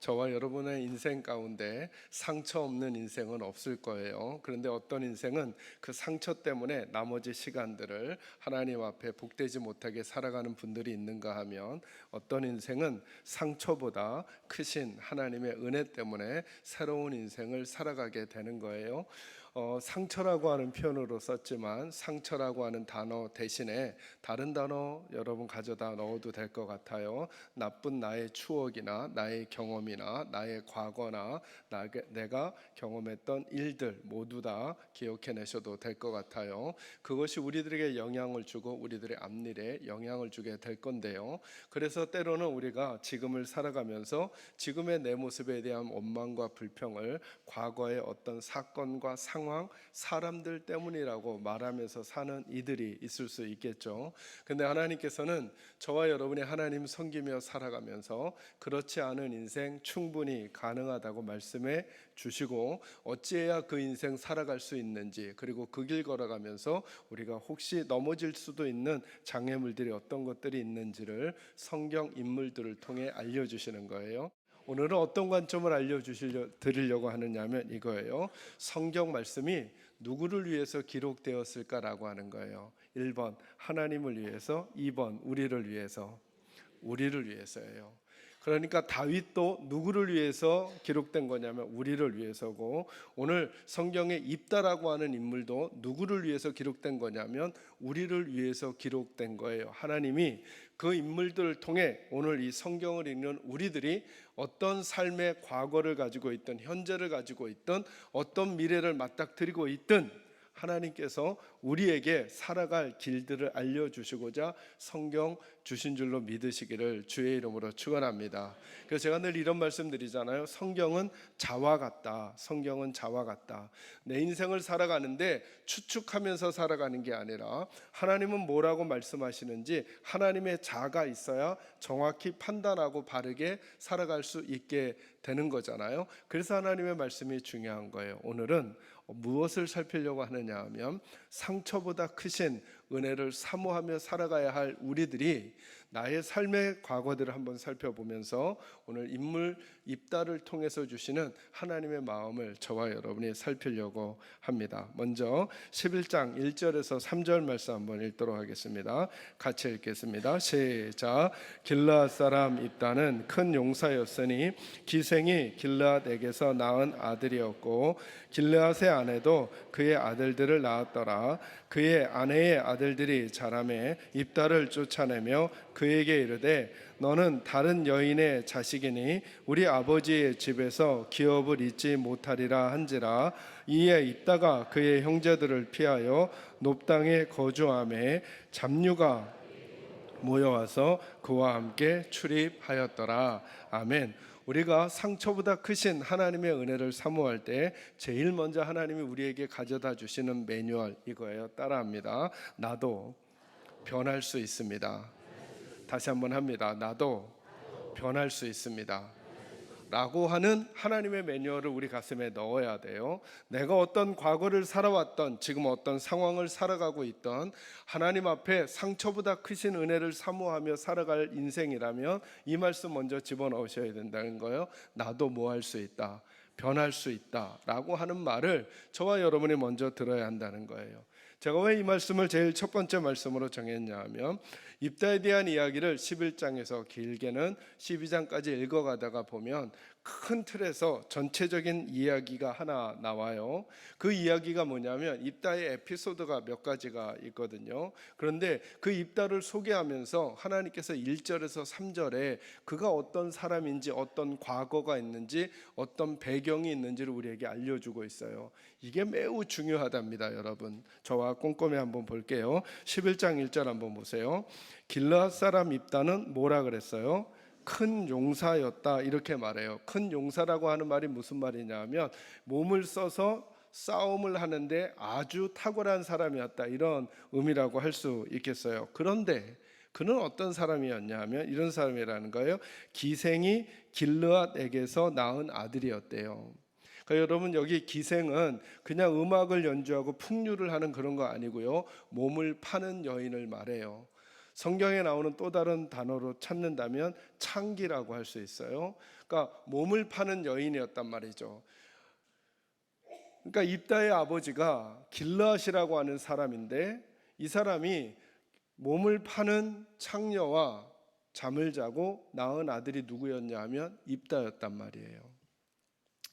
저와 여러분의 인생 가운데 상처 없는 인생은 없을 거예요. 그런데 어떤 인생은 그 상처 때문에 나머지 시간들을 하나님 앞에 복되지 못하게 살아가는 분들이 있는가 하면, 어떤 인생은 상처보다 크신 하나님의 은혜 때문에 새로운 인생을 살아가게 되는 거예요. 상처라고 하는 표현으로 썼지만 상처라고 하는 단어 대신에 다른 단어 여러분 가져다 넣어도 될 것 같아요. 나쁜 나의 추억이나 나의 경험이나 나의 과거나 내가 경험했던 일들 모두 다 기억해내셔도 될 것 같아요. 그것이 우리들에게 영향을 주고 우리들의 앞일에 영향을 주게 될 건데요. 그래서 때로는 우리가 지금을 살아가면서 지금의 내 모습에 대한 원망과 불평을 과거의 어떤 사건과 상황, 사람들 때문이라고 말하면서 사는 이들이 있을 수 있겠죠. 근데 하나님께서는 저와 여러분이 하나님 섬기며 살아가면서 그렇지 않은 인생 충분히 가능하다고 말씀해 주시고, 어찌해야 그 인생 살아갈 수 있는지, 그리고 그 길 걸어가면서 우리가 혹시 넘어질 수도 있는 장애물들이 어떤 것들이 있는지를 성경 인물들을 통해 알려주시는 거예요. 오늘은 어떤 관점을 드리려고 하느냐면 이거예요. 성경 말씀이 누구를 위해서 기록되었을까라고 하는 거예요. 1번 하나님을 위해서, 2번 우리를 위해서. 우리를 위해서예요. 그러니까 다윗도 누구를 위해서 기록된 거냐면 우리를 위해서고, 오늘 성경에 입다라고 하는 인물도 누구를 위해서 기록된 거냐면 우리를 위해서 기록된 거예요. 하나님이 그 인물들을 통해 오늘 이 성경을 읽는 우리들이 어떤 삶의 과거를 가지고 있든 현재를 가지고 있든 어떤 미래를 맞닥뜨리고 있든 하나님께서 우리에게 살아갈 길들을 알려주시고자 성경 주신 줄로 믿으시기를 주의 이름으로 축원합니다. 그래서 제가 늘 이런 말씀 드리잖아요. 성경은 자와 같다. 성경은 자와 같다. 내 인생을 살아가는데 추측하면서 살아가는 게 아니라 하나님은 뭐라고 말씀하시는지 하나님의 자가 있어야 정확히 판단하고 바르게 살아갈 수 있게 되는 거잖아요. 그래서 하나님의 말씀이 중요한 거예요. 오늘은 무엇을 살피려고 하느냐 하면 상처보다 크신 은혜를 사모하며 살아가야 할 우리들이 나의 삶의 과거들을 한번 살펴보면서 오늘 인물 입다를 통해서 주시는 하나님의 마음을 저와 여러분이 살피려고 합니다. 먼저 11장 1절에서 3절 말씀 한번 읽도록 하겠습니다. 같이 읽겠습니다. 시작. 길르앗 사람 입다는 큰 용사였으니 기생이 길르앗에게서 낳은 아들이었고 길르앗의 아내도 그의 아들들을 낳았더라. 그의 아내의 아들들이 자라매 입다를 쫓아내며 그에게 이르되 너는 다른 여인의 자식이니 우리 아버지의 집에서 기업을 잊지 못하리라 한지라. 이에 입다가 그의 형제들을 피하여 높당에 거주하매 잡류가 모여와서 그와 함께 출입하였더라. 아멘. 우리가 상처보다 크신 하나님의 은혜를 사모할 때 제일 먼저 하나님이 우리에게 가져다 주시는 매뉴얼 이거예요. 따라합니다. 나도 변할 수 있습니다. 다시 한번 합니다. 나도 변할 수 있습니다. 라고 하는 하나님의 매뉴얼을 우리 가슴에 넣어야 돼요. 내가 어떤 과거를 살아왔던, 지금 어떤 상황을 살아가고 있던 하나님 앞에 상처보다 크신 은혜를 사모하며 살아갈 인생이라면 이 말씀 먼저 집어넣으셔야 된다는 거예요. 나도 뭐 할 수 있다, 변할 수 있다 라고 하는 말을 저와 여러분이 먼저 들어야 한다는 거예요. 제가 왜 이 말씀을 제일 첫 번째 말씀으로 정했냐 하면 입다에 대한 이야기를 11장에서 길게는 12장까지 읽어가다가 보면 큰 틀에서 전체적인 이야기가 하나 나와요. 그 이야기가 뭐냐면 입다의 에피소드가 몇 가지가 있거든요. 그런데 그 입다를 소개하면서 하나님께서 1절에서 3절에 그가 어떤 사람인지, 어떤 과거가 있는지, 어떤 배경이 있는지를 우리에게 알려주고 있어요. 이게 매우 중요하답니다. 여러분, 저와 꼼꼼히 한번 볼게요. 11장 1절 한번 보세요. 길르앗 사람 입다는 뭐라 그랬어요? 큰 용사였다 이렇게 말해요. 큰 용사라고 하는 말이 무슨 말이냐 하면 몸을 써서 싸움을 하는데 아주 탁월한 사람이었다 이런 의미라고 할 수 있겠어요. 그런데 그는 어떤 사람이었냐 하면 이런 사람이라는 거예요. 기생이 길르앗에게서 낳은 아들이었대요. 그러니까 여러분, 여기 기생은 그냥 음악을 연주하고 풍류를 하는 그런 거 아니고요, 몸을 파는 여인을 말해요. 성경에 나오는 또 다른 단어로 찾는다면 창기라고 할 수 있어요. 그러니까 몸을 파는 여인이었단 말이죠. 그러니까 입다의 아버지가 길르앗이라고 하는 사람인데, 이 사람이 몸을 파는 창녀와 잠을 자고 낳은 아들이 누구였냐 하면 입다였단 말이에요.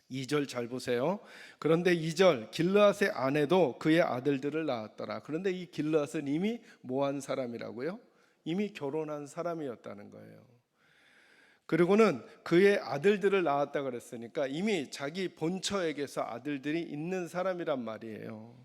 2절 잘 보세요. 그런데 2절, 길르앗의 아내도 그의 아들들을 낳았더라. 그런데 이 길르앗은 이미 뭐한 사람이라고요? 이미 결혼한 사람이었다는 거예요. 그리고는 그의 아들들을 낳았다 그랬으니까 이미 자기 본처에게서 아들들이 있는 사람이란 말이에요.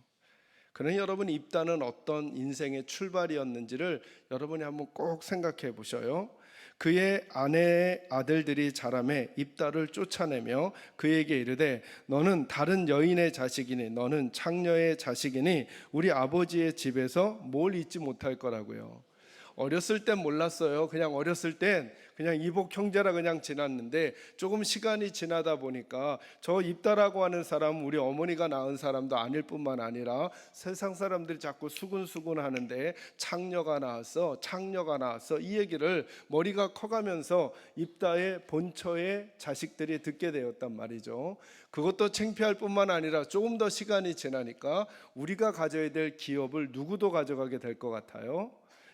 그러니 여러분, 입다는 어떤 인생의 출발이었는지를 여러분이 한번 꼭 생각해 보셔요. 그의 아내의 아들들이 자라매 입다를 쫓아내며 그에게 이르되 너는 다른 여인의 자식이니 너는 창녀의 자식이니 우리 아버지의 집에서 뭘 잊지 못할 거라고요. 어렸을 땐 몰랐어요. 그냥 어렸을 땐 그냥 이복 형제라 그냥 지났는데, 조금 시간이 지나다 보니까 저 입다라고 하는 사람은 우리 어머니가 낳은 사람도 아닐 뿐만 아니라 세상 사람들이 자꾸 수근수근 하는데 창녀가 나왔어, 창녀가 나왔어, 이 얘기를 머리가 커가면서 입다의 본처의 자식들이 듣게 되었단 말이죠. 그것도 창피할 뿐만 아니라 조금 더 시간이 지나니까 우리가 가져야 될 기업을 누구도 가져가게 될 것 같아요.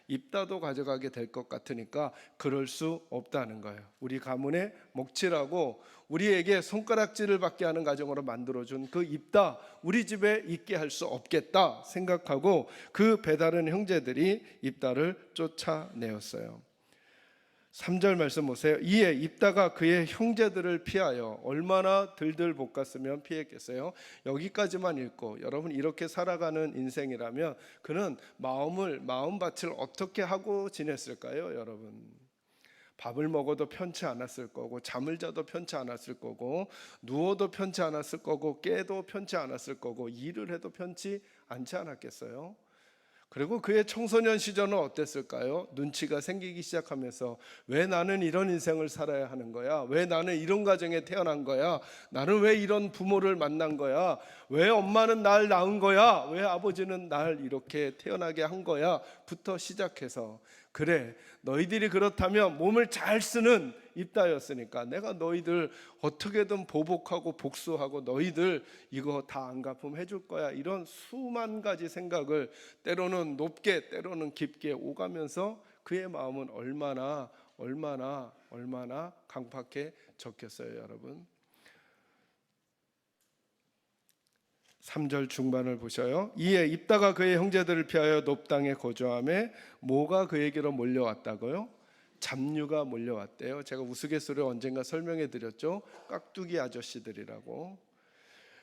입다도 가져가게 될 것 같으니까 그럴 수 없다는 거예요. 우리 가문의 목치라고 우리에게 손가락질을 받게 하는 가정으로 만들어준 그 입다, 우리 집에 있게 할 수 없겠다 생각하고 그 배다른 형제들이 입다를 쫓아내었어요. 3절 말씀 보세요. 이에 입다가 그의 형제들을 피하여, 얼마나 들들 볶았으면 피했겠어요. 여기까지만 읽고 여러분, 이렇게 살아가는 인생이라면 그는 마음밭을 어떻게 하고 지냈을까요? 여러분, 밥을 먹어도 편치 않았을 거고, 잠을 자도 편치 않았을 거고, 누워도 편치 않았을 거고, 깨도 편치 않았을 거고, 일을 해도 편치 않지 않았겠어요? 그리고 그의 청소년 시절은 어땠을까요? 눈치가 생기기 시작하면서 왜 나는 이런 인생을 살아야 하는 거야? 왜 나는 이런 가정에 태어난 거야? 나는 왜 이런 부모를 만난 거야? 왜 엄마는 날 낳은 거야? 왜 아버지는 날 이렇게 태어나게 한 거야? 부터 시작해서, 그래, 너희들이 그렇다면 몸을 잘 쓰는 입다였으니까 내가 너희들 어떻게든 보복하고 복수하고 너희들 이거 다 안 갚으면 해줄 거야. 이런 수만 가지 생각을 때로는 높게 때로는 깊게 오가면서 그의 마음은 얼마나 강팍해졌겠어요, 여러분. 3절 중반을 보셔요. 이에 입다가 그의 형제들을 피하여 높 땅에 거주하며 뭐가 그에게로 몰려왔다고요? 잡류가 몰려왔대요. 제가 우스갯소리로 언젠가 설명해 드렸죠. 깍두기 아저씨들이라고.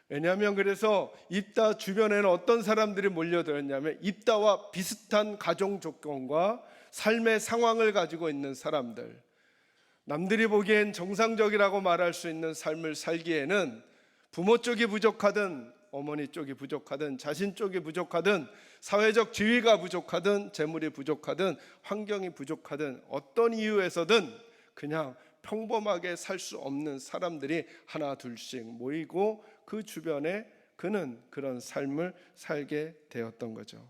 왜냐하면 그래서 입다 주변에는 어떤 사람들이 몰려들었냐면 입다와 비슷한 가정 조건과 삶의 상황을 가지고 있는 사람들, 남들이 보기엔 정상적이라고 말할 수 있는 삶을 살기에는 부모 쪽이 부족하든 어머니 쪽이 부족하든 자신 쪽이 부족하든 사회적 지위가 부족하든 재물이 부족하든 환경이 부족하든 어떤 이유에서든 그냥 평범하게 살 수 없는 사람들이 하나 둘씩 모이고 그 주변에 그는 그런 삶을 살게 되었던 거죠.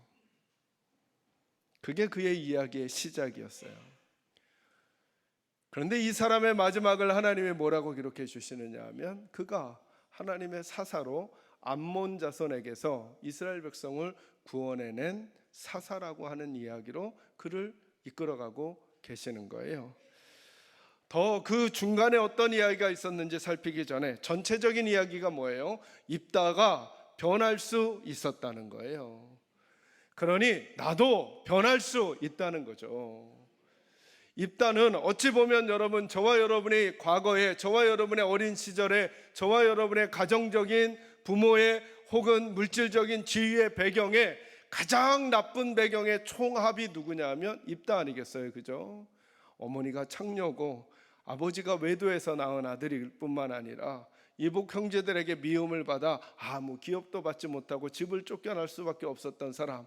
그게 그의 이야기의 시작이었어요. 그런데 이 사람의 마지막을 하나님이 뭐라고 기록해 주시느냐 하면, 그가 하나님의 사사로 암몬 자손에게서 이스라엘 백성을 구원해낸 사사라고 하는 이야기로 그를 이끌어가고 계시는 거예요. 더 그 중간에 어떤 이야기가 있었는지 살피기 전에 전체적인 이야기가 뭐예요? 입다가 변할 수 있었다는 거예요. 그러니 나도 변할 수 있다는 거죠. 입다는 어찌 보면 여러분, 저와 여러분이 과거에, 저와 여러분의 어린 시절에, 저와 여러분의 가정적인 부모의 혹은 물질적인 지위의 배경에 가장 나쁜 배경의 총합이 누구냐 하면 입다 아니겠어요? 그죠? 어머니가 창녀고 아버지가 외도에서 낳은 아들일 뿐만 아니라 이복 형제들에게 미움을 받아 아무 기업도 받지 못하고 집을 쫓겨날 수밖에 없었던 사람,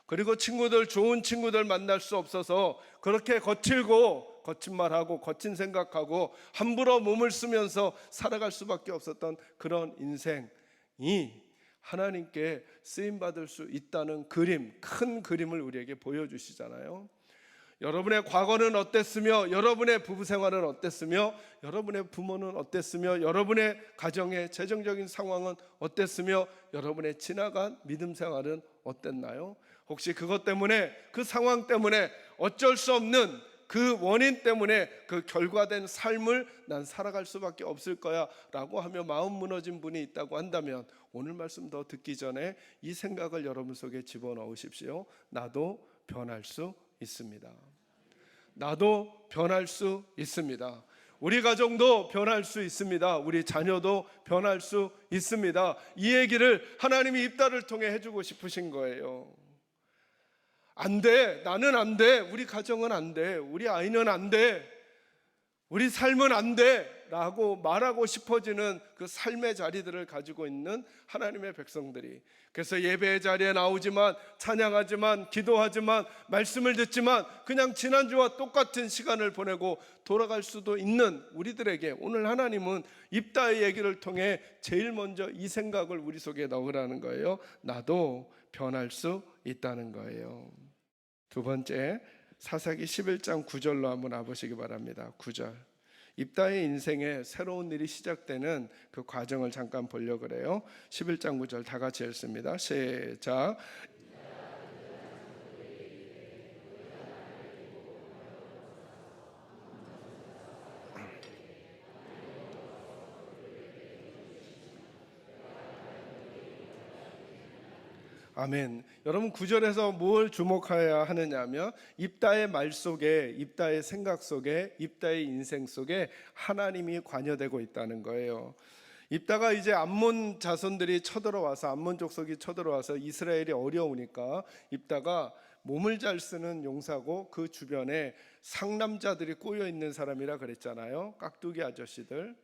그리고 좋은 친구들 만날 수 없어서 그렇게 거친 말하고 거친 생각하고 함부로 몸을 쓰면서 살아갈 수밖에 없었던 그런 인생이 하나님께 쓰임받을 수 있다는 그림, 큰 그림을 우리에게 보여주시잖아요. 여러분의 과거는 어땠으며, 여러분의 부부 생활은 어땠으며, 여러분의 부모는 어땠으며, 여러분의 가정의 재정적인 상황은 어땠으며, 여러분의 지나간 믿음 생활은 어땠나요? 혹시 그것 때문에, 그 상황 때문에, 어쩔 수 없는 그 원인 때문에 그 결과된 삶을 난 살아갈 수밖에 없을 거야 라고 하며 마음 무너진 분이 있다고 한다면, 오늘 말씀 더 듣기 전에 이 생각을 여러분 속에 집어넣으십시오. 나도 변할 수 있습니다. 나도 변할 수 있습니다. 우리 가정도 변할 수 있습니다. 우리 자녀도 변할 수 있습니다. 이 얘기를 하나님이 입다를 통해 해주고 싶으신 거예요. 안 돼, 나는 안 돼, 우리 가정은 안 돼, 우리 아이는 안 돼, 우리 삶은 안 돼 라고 말하고 싶어지는 그 삶의 자리들을 가지고 있는 하나님의 백성들이, 그래서 예배의 자리에 나오지만, 찬양하지만, 기도하지만, 말씀을 듣지만 그냥 지난주와 똑같은 시간을 보내고 돌아갈 수도 있는 우리들에게 오늘 하나님은 입다의 얘기를 통해 제일 먼저 이 생각을 우리 속에 넣으라는 거예요. 나도 변할 수 있다는 거예요. 두 번째, 사사기 11장 9절로 한번 와보시기 바랍니다. 9절. 입다의 인생에 새로운 일이 시작되는 그 과정을 잠깐 보려고 그래요. 11장 9절 다 같이 읽습니다. 시작. 아멘. 여러분, 9절에서 뭘 주목해야 하느냐면, 입다의 말 속에, 입다의 생각 속에, 입다의 인생 속에 하나님이 관여되고 있다는 거예요. 입다가 이제 암몬 자손들이 쳐들어와서, 암몬 족속이 쳐들어와서 이스라엘이 어려우니까 입다가 몸을 잘 쓰는 용사고 그 주변에 상남자들이 꼬여 있는 사람이라 그랬잖아요. 깍두기 아저씨들.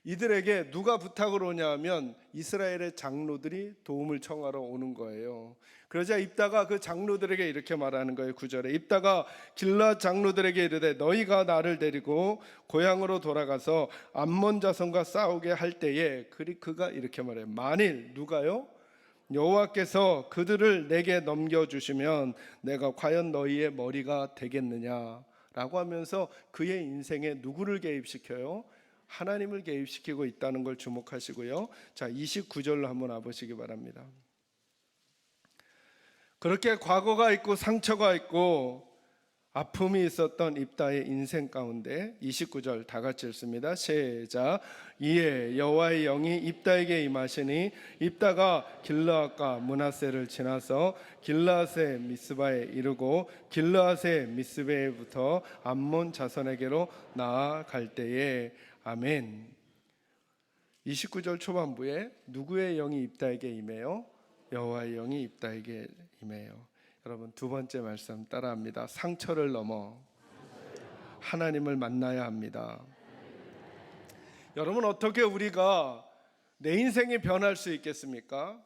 이들에게 누가 부탁을 오냐면 이스라엘의 장로들이 도움을 청하러 오는 거예요. 그러자 입다가 그 장로들에게 이렇게 말하는 거예요. 9절에 입다가 길앗 장로들에게 이르되 너희가 나를 데리고 고향으로 돌아가서 암몬 자손과 싸우게 할 때에, 그가 이렇게 말해요. 만일 누가요? 여호와께서 그들을 내게 넘겨주시면 내가 과연 너희의 머리가 되겠느냐 라고 하면서 그의 인생에 누구를 개입시켜요? 하나님을 개입시키고 있다는 걸 주목하시고요. 자, 29절로 한번 와보시기 바랍니다. 그렇게 과거가 있고 상처가 있고 아픔이 있었던 입다의 인생 가운데 29절 다 같이 읽습니다. 시작. 이에 여호와의 영이 입다에게 임하시니 입다가 길르앗과 므낫세를 지나서 길르앗의 미스바에 이르고 길르앗의 미스바에부터 암몬 자손에게로 나아갈 때에, 아멘. 29절 초반부에 누구의 영이 입다에게 임해요? 여호와의 영이 입다에게 임해요. 여러분, 두 번째 말씀 따라합니다. 상처를 넘어 하나님을 만나야 합니다. 여러분, 어떻게 우리가 내 인생이 변할 수 있겠습니까?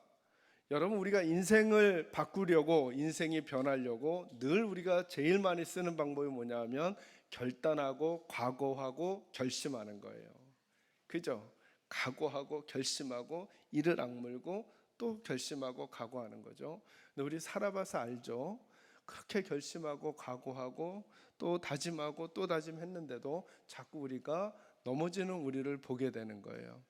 여러분, 우리가 인생을 바꾸려고, 인생이 변하려고 늘 우리가 제일 많이 쓰는 방법이 뭐냐 하면 결단하고 각오하고 결심하는 거예요. 그죠? 각오하고 결심하고 이를 악물고 또 결심하고 각오하는 거죠. 근데 우리 살아봐서 알죠? 그렇게 결심하고 각오하고 또 다짐하고 또 다짐했는데도 자꾸 우리가 넘어지는 우리를 보게 되는 거예요.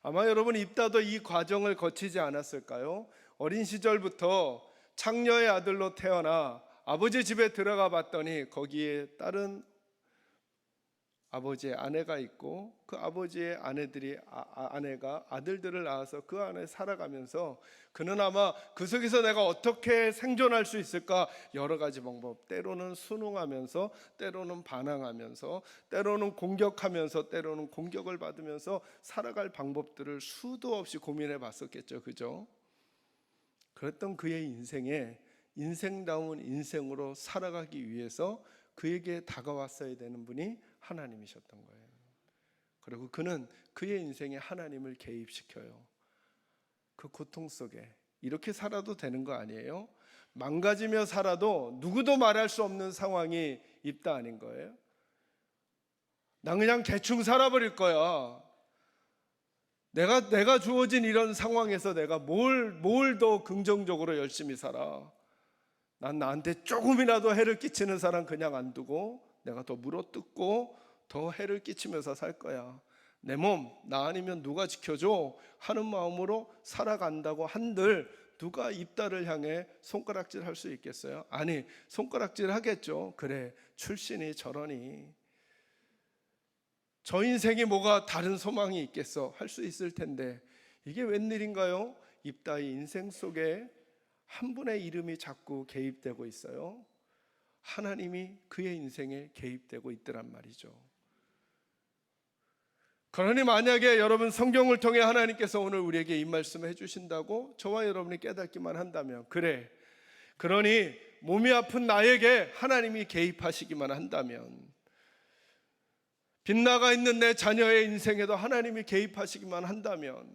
아마 여러분 입다도 이 과정을 거치지 않았을까요? 어린 시절부터 창녀의 아들로 태어나 아버지 집에 들어가 봤더니 거기에 다른 아버지의 아내가 있고 그 아버지의 아내가 아들들을 낳아서 그 안에 살아가면서 그는 아마 그 속에서 내가 어떻게 생존할 수 있을까 여러 가지 방법, 때로는 순응하면서 때로는 반항하면서 때로는 공격하면서 때로는 공격을 받으면서 살아갈 방법들을 수도 없이 고민해 봤었겠죠. 그죠? 그랬던 그의 인생에 인생다운 인생으로 살아가기 위해서 그에게 다가왔어야 되는 분이 하나님이셨던 거예요. 그리고 그는 그의 인생에 하나님을 개입시켜요. 그 고통 속에 이렇게 살아도 되는 거 아니에요? 망가지며 살아도 누구도 말할 수 없는 상황이 입다 아닌 거예요? 난 그냥 대충 살아버릴 거야. 내가 주어진 이런 상황에서 내가 뭘 더 긍정적으로 열심히 살아. 난 나한테 조금이라도 해를 끼치는 사람 그냥 안 두고 내가 더 물어뜯고 더 해를 끼치면서 살 거야. 내 몸 나 아니면 누가 지켜줘 하는 마음으로 살아간다고 한들 누가 입다를 향해 손가락질 할 수 있겠어요? 아니, 손가락질 하겠죠. 그래, 출신이 저러니 저 인생이 뭐가 다른 소망이 있겠어 할 수 있을 텐데, 이게 웬일인가요? 입다의 인생 속에 한 분의 이름이 자꾸 개입되고 있어요. 하나님이 그의 인생에 개입되고 있더란 말이죠. 그러니 만약에 여러분 성경을 통해 하나님께서 오늘 우리에게 이 말씀을 해주신다고 저와 여러분이 깨닫기만 한다면, 그래, 그러니 몸이 아픈 나에게 하나님이 개입하시기만 한다면, 빗나가 있는 내 자녀의 인생에도 하나님이 개입하시기만 한다면,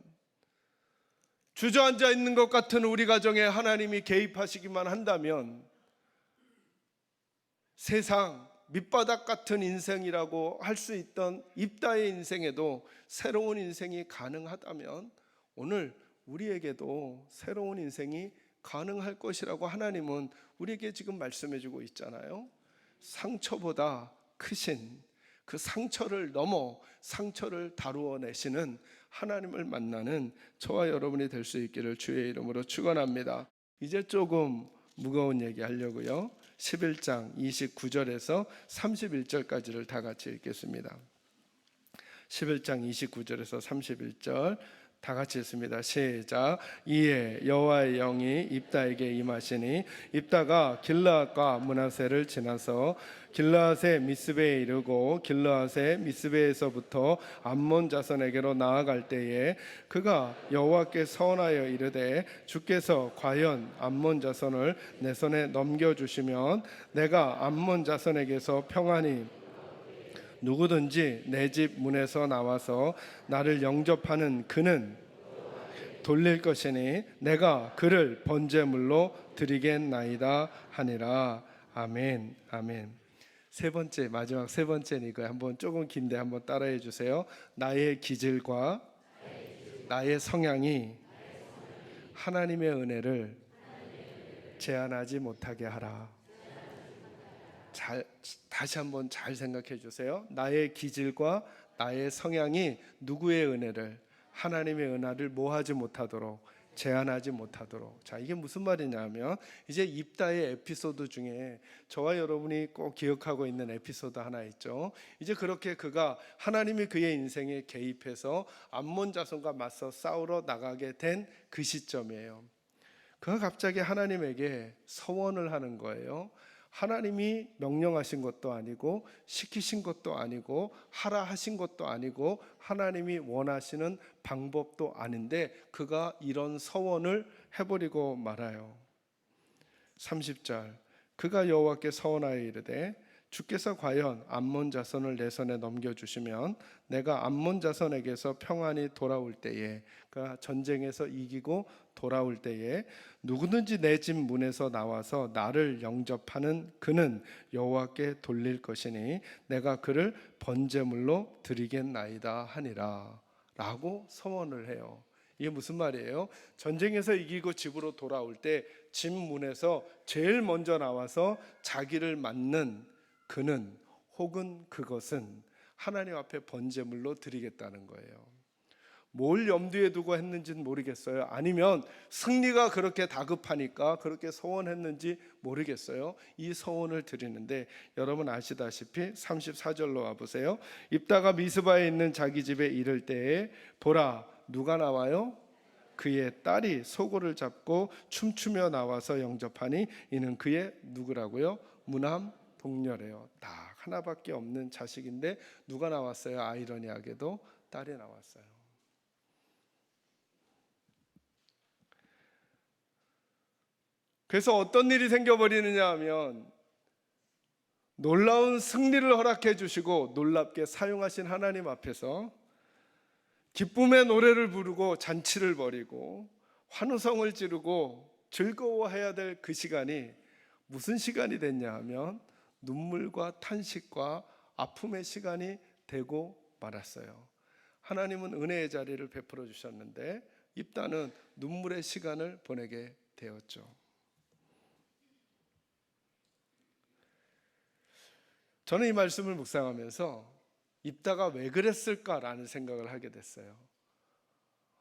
주저앉아 있는 것 같은 우리 가정에 하나님이 개입하시기만 한다면, 세상 밑바닥 같은 인생이라고 할 수 있던 입다의 인생에도 새로운 인생이 가능하다면, 오늘 우리에게도 새로운 인생이 가능할 것이라고 하나님은 우리에게 지금 말씀해 주고 있잖아요. 상처보다 크신 그 상처를 넘어 상처를 다루어 내시는 하나님을 만나는 저와 여러분이 될 수 있기를 주의 이름으로 축원합니다. 이제 조금 무거운 얘기 하려고요. 11장 29절에서 31절까지를 다 같이 읽겠습니다. 11장 29절에서 31절 다 같이 읽습니다. 시작. 이에 여호와의 영이 입다에게 임하시니 입다가 길르앗과 므낫세를 지나서 길르앗의 미스베에 이르고 길르앗의 미스베에서부터 암몬 자손에게로 나아갈 때에 그가 여호와께 서원하여 이르되 주께서 과연 암몬 자손을 내 손에 넘겨주시면 내가 암몬 자손에게서 평안히 누구든지 내 집 문에서 나와서 나를 영접하는 그는 돌릴 것이니 내가 그를 번제물로 드리겠나이다 하니라. 아멘. 아멘. 세 번째, 마지막 세 번째는 이거 한번 조금 긴데 한번 따라해 주세요. 나의 기질과 나의 성향이 하나님의 은혜를 제한하지 못하게 하라. 다시 한번 잘 생각해 주세요. 나의 기질과 나의 성향이 누구의 은혜를, 하나님의 은혜를 뭐하지 못하도록, 제한하지 못하도록. 자, 이게 무슨 말이냐면 이제 입다의 에피소드 중에 저와 여러분이 꼭 기억하고 있는 에피소드 하나 있죠. 이제 그렇게 그가 하나님이 그의 인생에 개입해서 암몬 자손과 맞서 싸우러 나가게 된 그 시점이에요. 그가 갑자기 하나님에게 서원을 하는 거예요. 하나님이 명령하신 것도 아니고 시키신 것도 아니고 하라 하신 것도 아니고 하나님이 원하시는 방법도 아닌데 그가 이런 서원을 해버리고 말아요. 30절 그가 여호와께 서원하여 이르되 주께서 과연 암몬 자손을 내 손에 넘겨주시면 내가 암몬 자손에게서 평안히 돌아올 때에, 그가 전쟁에서 이기고 돌아올 때에 누구든지 내 집 문에서 나와서 나를 영접하는 그는 여호와께 돌릴 것이니 내가 그를 번제물로 드리겠나이다 하니라 라고 서원을 해요. 이게 무슨 말이에요? 전쟁에서 이기고 집으로 돌아올 때 집 문에서 제일 먼저 나와서 자기를 맞는 그는 혹은 그것은 하나님 앞에 번제물로 드리겠다는 거예요. 뭘 염두에 두고 했는지는 모르겠어요. 아니면 승리가 그렇게 다급하니까 그렇게 서원했는지 모르겠어요. 이 서원을 드리는데 여러분 아시다시피 34절로 와보세요. 입다가 미스바에 있는 자기 집에 이를 때에 보라 누가 나와요? 그의 딸이 소고를 잡고 춤추며 나와서 영접하니 이는 그의 누구라고요? 무남 동녀래요. 딱 하나밖에 없는 자식인데 누가 나왔어요? 아이러니하게도 딸이 나왔어요. 그래서 어떤 일이 생겨버리느냐 하면 놀라운 승리를 허락해 주시고 놀랍게 사용하신 하나님 앞에서 기쁨의 노래를 부르고 잔치를 벌이고 환호성을 지르고 즐거워해야 될 그 시간이 무슨 시간이 됐냐 하면 눈물과 탄식과 아픔의 시간이 되고 말았어요. 하나님은 은혜의 자리를 베풀어 주셨는데 입다는 눈물의 시간을 보내게 되었죠. 저는 이 말씀을 묵상하면서 입다가 왜 그랬을까라는 생각을 하게 됐어요.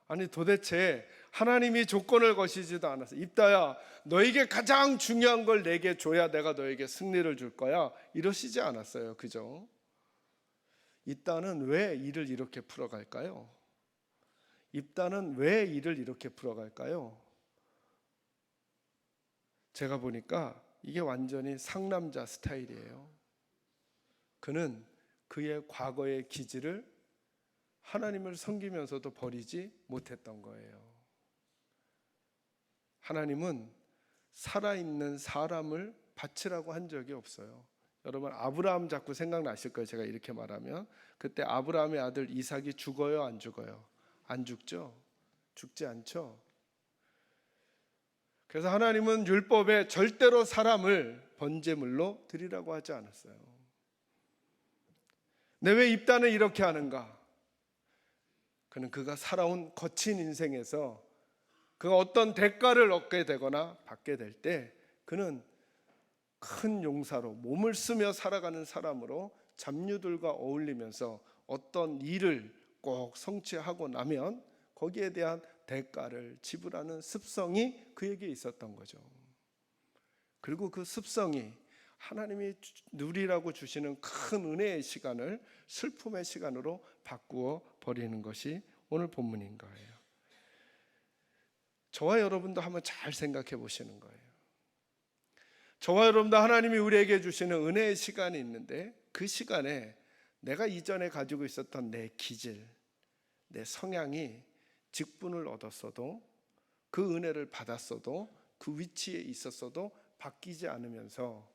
아니 도대체 하나님이 조건을 거시지도 않아서 입다야 너에게 가장 중요한 걸 내게 줘야 내가 너에게 승리를 줄 거야 이러시지 않았어요. 그죠? 입다는 왜 일을 이렇게 풀어갈까요? 입다는 왜 일을 이렇게 풀어갈까요? 제가 보니까 이게 완전히 상남자 스타일이에요. 그는 그의 과거의 기질을 하나님을 섬기면서도 버리지 못했던 거예요. 하나님은 살아있는 사람을 바치라고 한 적이 없어요. 여러분 아브라함 자꾸 생각나실 거예요. 제가 이렇게 말하면 그때 아브라함의 아들 이삭이 죽어요, 안 죽어요? 안 죽죠? 죽지 않죠? 그래서 하나님은 율법에 절대로 사람을 번제물로 드리라고 하지 않았어요. 근데 왜 입다는 이렇게 하는가? 그는 그가 살아온 거친 인생에서 그가 어떤 대가를 얻게 되거나 받게 될 때 그는 큰 용사로 몸을 쓰며 살아가는 사람으로 잡류들과 어울리면서 어떤 일을 꼭 성취하고 나면 거기에 대한 대가를 지불하는 습성이 그에게 있었던 거죠. 그리고 그 습성이 하나님이 누리라고 주시는 큰 은혜의 시간을 슬픔의 시간으로 바꾸어 버리는 것이 오늘 본문인 거예요. 저와 여러분도 한번 잘 생각해 보시는 거예요. 저와 여러분도 하나님이 우리에게 주시는 은혜의 시간이 있는데 그 시간에 내가 이전에 가지고 있었던 내 기질, 내 성향이 직분을 얻었어도 그 은혜를 받았어도 그 위치에 있었어도 바뀌지 않으면서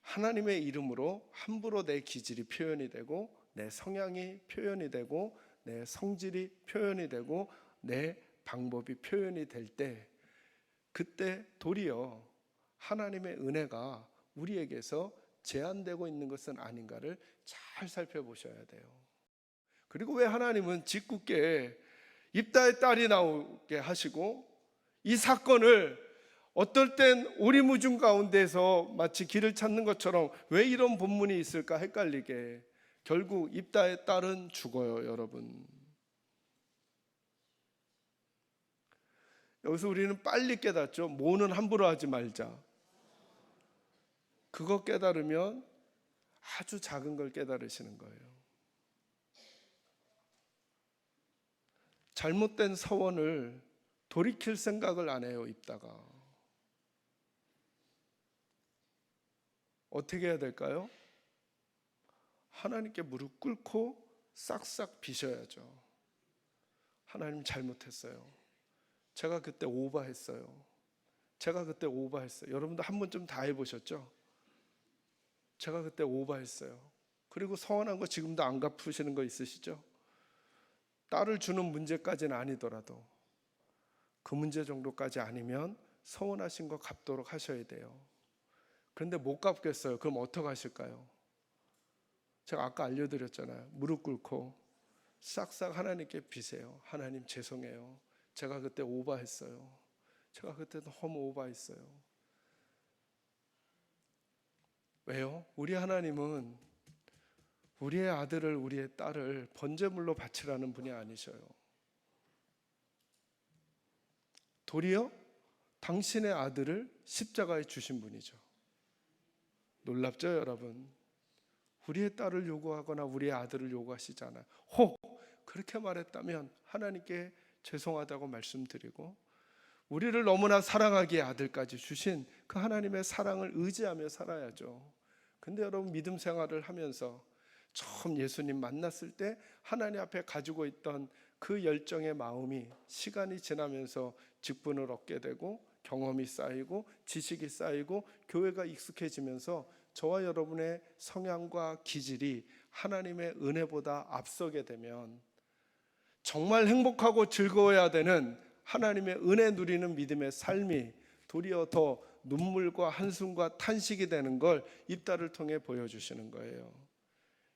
하나님의 이름으로 함부로 내 기질이 표현이 되고 내 성향이 표현이 되고 내 성질이 표현이 되고 내 방법이 표현이 될 때 그때 도리어 하나님의 은혜가 우리에게서 제한되고 있는 것은 아닌가를 잘 살펴보셔야 돼요. 그리고 왜 하나님은 짓궂게 입다의 딸이 나오게 하시고 이 사건을 어떨 땐 오리무중 가운데서 마치 길을 찾는 것처럼 왜 이런 본문이 있을까 헷갈리게 결국 입다의 딸은 죽어요. 여러분 여기서 우리는 빨리 깨닫죠. 뭐는 함부로 하지 말자. 그거 깨달으면 아주 작은 걸 깨달으시는 거예요. 잘못된 서원을 돌이킬 생각을 안 해요. 입다가 어떻게 해야 될까요? 하나님께 무릎 꿇고 싹싹 비셔야죠. 하나님 잘못했어요. 제가 그때 오버했어요. 제가 그때 오버했어요. 여러분도 한 번쯤 다 해보셨죠? 제가 그때 오버했어요. 그리고 서운한 거 지금도 안 갚으시는 거 있으시죠? 딸을 주는 문제까지는 아니더라도 그 문제 정도까지 아니면 서운하신 거 갚도록 하셔야 돼요. 그런데 못 갚겠어요. 그럼 어떻게 하실까요? 제가 아까 알려드렸잖아요. 무릎 꿇고 싹싹 하나님께 비세요. 하나님 죄송해요. 제가 그때 오버했어요. 제가 그때 너무 오버했어요. 왜요? 우리 하나님은 우리의 아들을 우리의 딸을 번제물로 바치라는 분이 아니셔요. 도리어 당신의 아들을 십자가에 주신 분이죠. 놀랍죠 여러분? 우리의 딸을 요구하거나 우리의 아들을 요구하시잖아요. 혹 그렇게 말했다면 하나님께 죄송하다고 말씀드리고 우리를 너무나 사랑하기에 아들까지 주신 그 하나님의 사랑을 의지하며 살아야죠. 근데 여러분 믿음 생활을 하면서 처음 예수님 만났을 때 하나님 앞에 가지고 있던 그 열정의 마음이 시간이 지나면서 직분을 얻게 되고 경험이 쌓이고 지식이 쌓이고 교회가 익숙해지면서 저와 여러분의 성향과 기질이 하나님의 은혜보다 앞서게 되면 정말 행복하고 즐거워야 되는 하나님의 은혜 누리는 믿음의 삶이 도리어 더 눈물과 한숨과 탄식이 되는 걸 입다를 통해 보여주시는 거예요.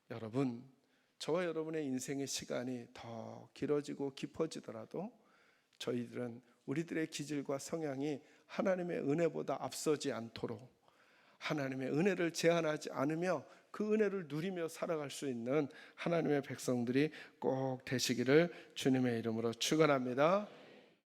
여러분, 저와 여러분의 인생의 시간이 더 길어지고 깊어지더라도 저희들은 우리들의 기질과 성향이 하나님의 은혜보다 앞서지 않도록 하나님의 은혜를 제한하지 않으며 그 은혜를 누리며 살아갈 수 있는 하나님의 백성들이 꼭 되시기를 주님의 이름으로 축원합니다.